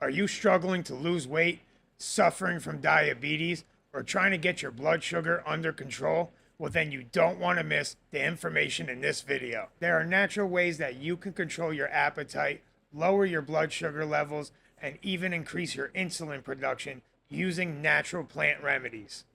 Are you struggling to lose weight, suffering from diabetes, or trying to get your blood sugar under control? Well, then you don't want to miss the information in this video. There are natural ways that you can control your appetite, lower your blood sugar levels, and even increase your insulin production using natural plant remedies.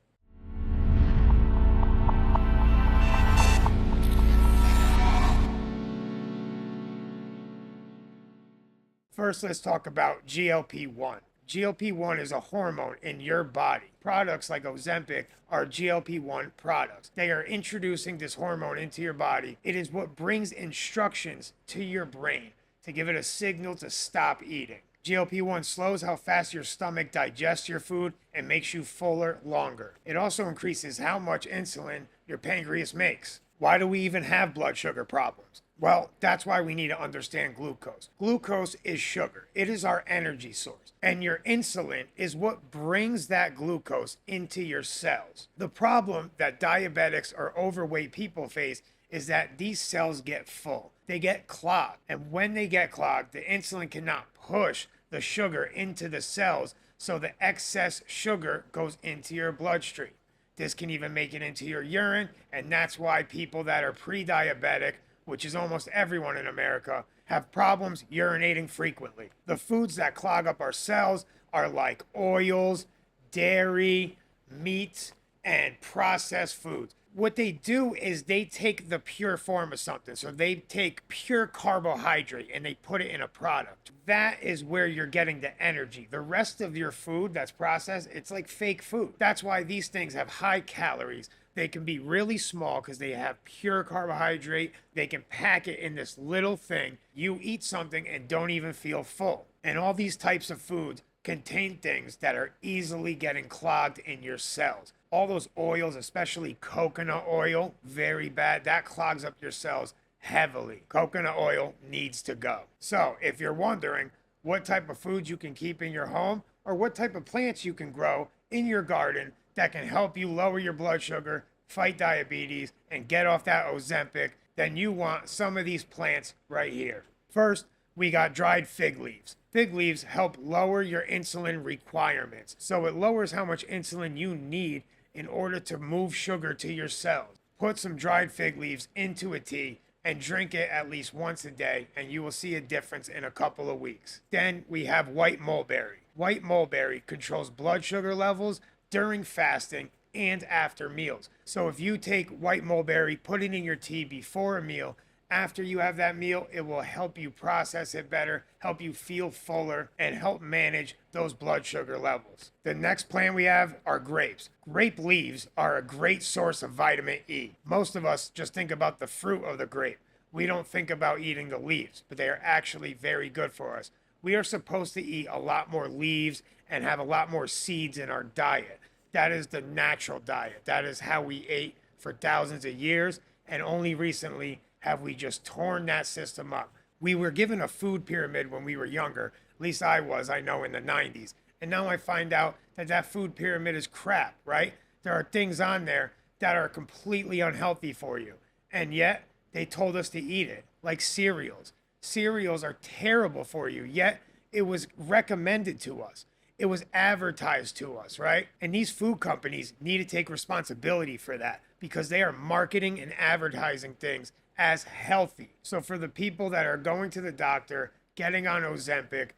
First, let's talk about GLP-1. GLP-1 is a hormone in your body. Products like Ozempic are GLP-1 products. They are introducing this hormone into your body. It is what brings instructions to your brain to give it a signal to stop eating. GLP-1 slows how fast your stomach digests your food and makes you fuller longer. It also increases how much insulin your pancreas makes. Why do we even have blood sugar problems? Well, that's why we need to understand glucose. Glucose is sugar. It is our energy source. And your insulin is what brings that glucose into your cells. The problem that diabetics or overweight people face is that these cells get full. They get clogged. And when they get clogged, the insulin cannot push the sugar into the cells, so the excess sugar goes into your bloodstream. This can even make it into your urine, and that's why people that are pre-diabetic, which is almost everyone in America, have problems urinating frequently. The foods that clog up our cells are like oils, dairy, meat, and processed foods. What they do is they take the pure form of something. So they take pure carbohydrate and they put it in a product. That is where you're getting the energy. The rest of your food that's processed, it's like fake food. That's why these things have high calories. They can be really small because they have pure carbohydrate. They can pack it in this little thing. You eat something and don't even feel full. And all these types of foods contain things that are easily getting clogged in your cells. All those oils, especially coconut oil, very bad. That clogs up your cells heavily. Coconut oil needs to go. So if you're wondering what type of foods you can keep in your home or what type of plants you can grow in your garden that can help you lower your blood sugar, fight diabetes, and get off that Ozempic, then you want some of these plants right here. First, we got dried fig leaves. Fig leaves help lower your insulin requirements. So it lowers how much insulin you need in order to move sugar to your cells. Put some dried fig leaves into a tea and drink it at least once a day, and you will see a difference in a couple of weeks. Then we have white mulberry. White mulberry controls blood sugar levels during fasting and after meals. So if you take white mulberry, put it in your tea before a meal, after you have that meal, it will help you process it better, help you feel fuller, and help manage those blood sugar levels. The next plant we have are grapes. Grape leaves are a great source of vitamin E. Most of us just think about the fruit of the grape. We don't think about eating the leaves, but they are actually very good for us. We are supposed to eat a lot more leaves and have a lot more seeds in our diet. That is the natural diet. That is how we ate for thousands of years, and only recently have we just torn that system up. We were given a food pyramid when we were younger. At least I was, I know, in the 90s. And now I find out that that food pyramid is crap, right? There are things on there that are completely unhealthy for you. And yet, they told us to eat it, like cereals. Cereals are terrible for you, yet it was recommended to us. It was advertised to us, right? And these food companies need to take responsibility for that because they are marketing and advertising things as healthy. So for the people that are going to the doctor, getting on Ozempic,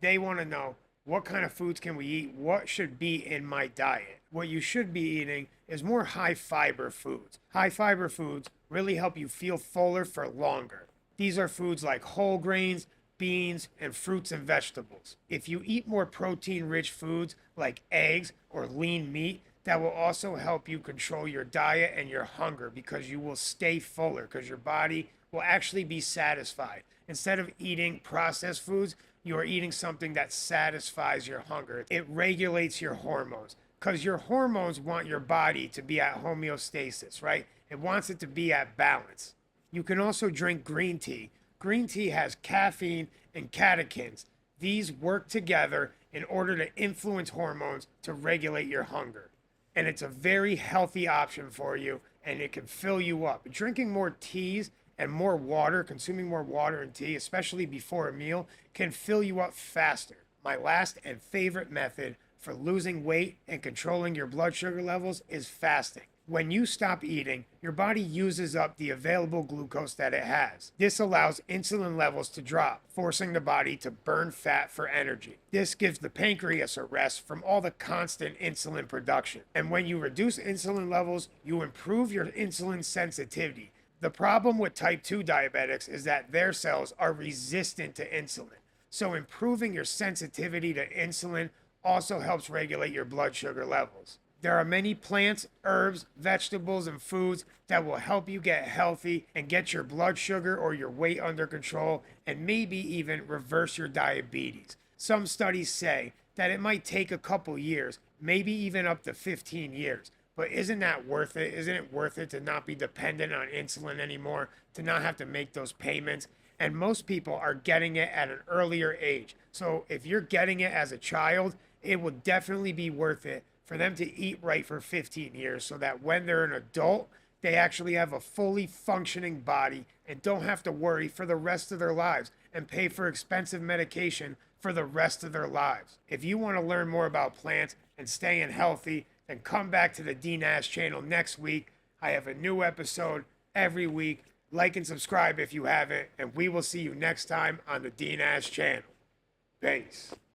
they want to know, what kind of foods can we eat? What should be in my diet? What you should be eating is more high fiber foods. High fiber foods really help you feel fuller for longer. These are foods like whole grains, beans, and fruits and vegetables. If you eat more protein-rich foods like eggs or lean meat, that will also help you control your diet and your hunger because you will stay fuller because your body will actually be satisfied. Instead of eating processed foods, you are eating something that satisfies your hunger. It regulates your hormones because your hormones want your body to be at homeostasis, right? It wants it to be at balance. You can also drink green tea. Green tea has caffeine and catechins. These work together in order to influence hormones to regulate your hunger. And it's a very healthy option for you, and it can fill you up. Drinking more teas and more water, consuming more water and tea, especially before a meal, can fill you up faster. My last and favorite method for losing weight and controlling your blood sugar levels is fasting. When you stop eating, your body uses up the available glucose that it has. This allows insulin levels to drop, forcing the body to burn fat for energy. This gives the pancreas a rest from all the constant insulin production. And when you reduce insulin levels, you improve your insulin sensitivity. The problem with type 2 diabetics is that their cells are resistant to insulin. So improving your sensitivity to insulin also helps regulate your blood sugar levels. There are many plants, herbs, vegetables, and foods that will help you get healthy and get your blood sugar or your weight under control, and maybe even reverse your diabetes. Some studies say that it might take a couple years, maybe even up to 15 years. But isn't that worth it? Isn't it worth it to not be dependent on insulin anymore, to not have to make those payments? And most people are getting it at an earlier age. So if you're getting it as a child, it will definitely be worth it for them to eat right for 15 years so that when they're an adult, they actually have a fully functioning body and don't have to worry for the rest of their lives and pay for expensive medication for the rest of their lives. If you want to learn more about plants and staying healthy, then come back to the DNaz channel next week. I have a new episode every week. Like and subscribe if you haven't, and we will see you next time on the DNaz channel. Peace.